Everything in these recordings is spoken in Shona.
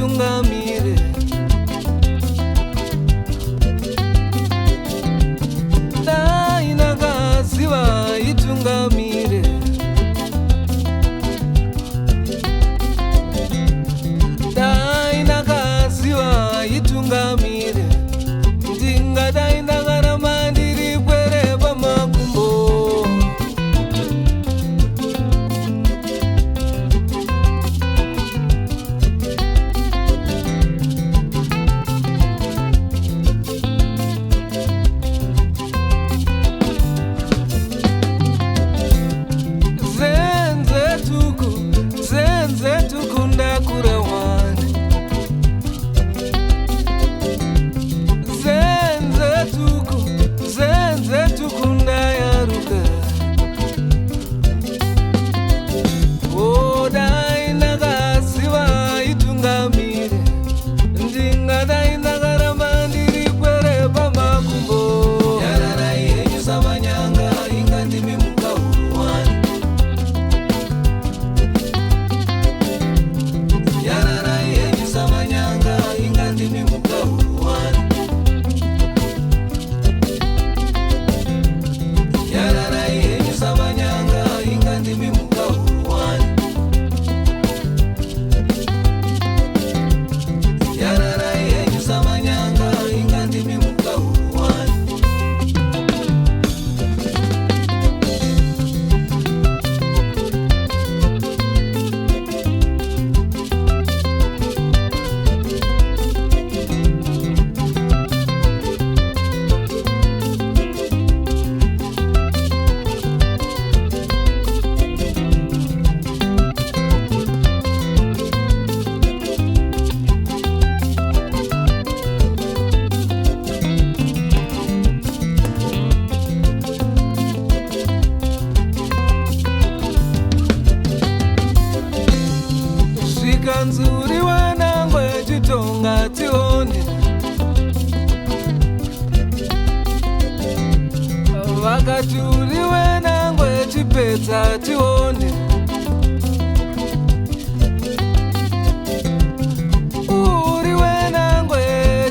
itungamire. Dai ndakaziva itungamire. Dai ndakaziva itungamire. Ndingadai ndakaramba ndiri kwere pamakumbo. Zenze tuku ndakura wane. Zenze tuku ndayaruka. Oh, dai ndakaziva itungamire. Ndingadai ndakaramba ndiri kwere pamakumbo. Yararai henyu samanyanga inga ndimi mukahuru wani. Yararai henyu samanyanga inga ndimi mukahuru wani. Yararai henyu samanyanga inga ndimi mukahuru wani. Yararai henyu samanyanga inga ndimi mukahuru wani. Nzuri wanangwe chitonga tione. Vakati uri wenangwe chipedza tione. Uri wenangwe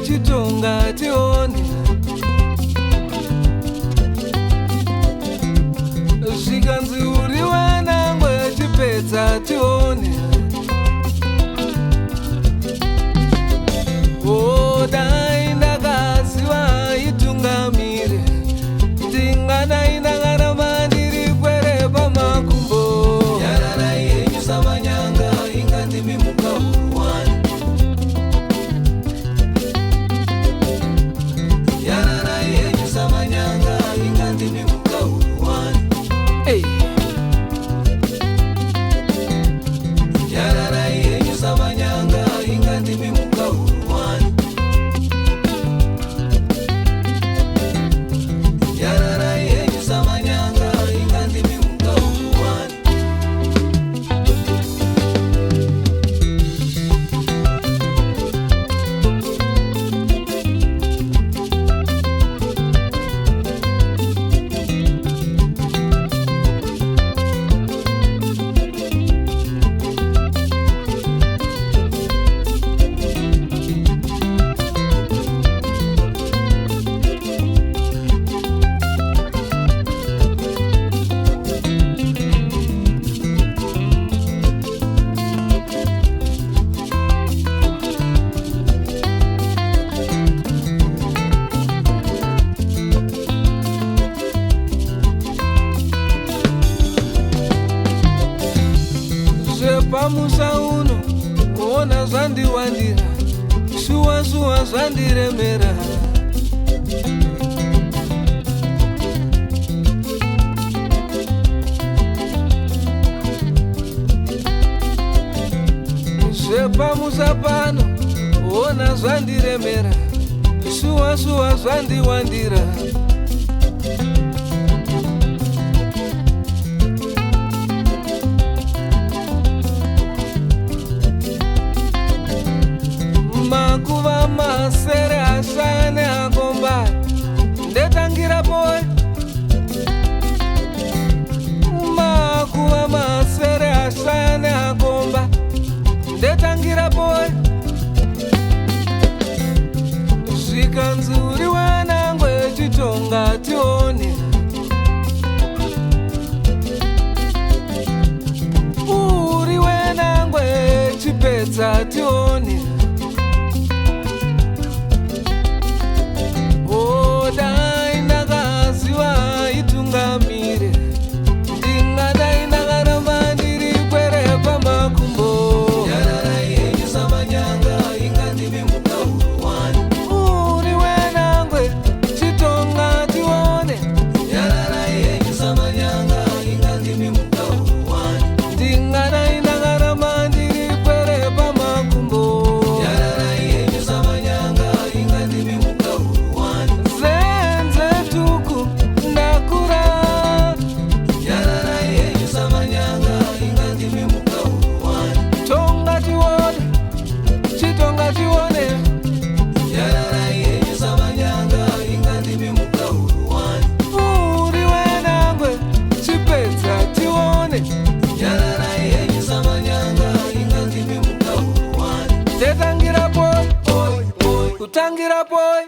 chitonga tione. Zvikanzi uri wenangwe chipedza tione. Oh, dai ndakaziva itungamire. Ndingadai ndakaramba ndiri kwere pamakumbo. Yararai henyu samanyanga inga ndimi mukahuru wani. Yararai henyu samanyanga inga ndimi mukahuru wani. Hey. Yararai henyu samanyanga inga ndimi mukahuru wani. Yararai henyu samanyanga inga ndimi mukahuru wani. Pamusa uno kuona zvandiwandira. Shuwa zvandiremera. Zvepamusa pano kuona zvandiremera. Shuwa zvandiwandira. Makuva masere ashane akomba. Ndetangira boy. Makuva masere ashane akomba. Ndetangira boy. chikanzuri wanangwe chitonga tione uri wenangwe chipedza tione dai ndakaziva itungamire ndingadai ndakaramba ndiri kwere pamakumbo yararai henyu samanyanga ingandimi mukauru wani uri wenangwe chitonga tione yararai henyu samanyanga ingandimi mukauru wani ndingadai ndakaramba ndiri kwere pamakumbo yararai henyu samanyanga ingandimi mukauru wani zenze tuku ndakura yararai henyu samanyanga ingandimi mukauru wani tonga tione chitonga tione yararai henyu samanyanga ingandimi mukauru wani uri wenangwe chipedza tione yararai henyu samanyanga ingandimi mukauru wani tetangira poi kutangira poi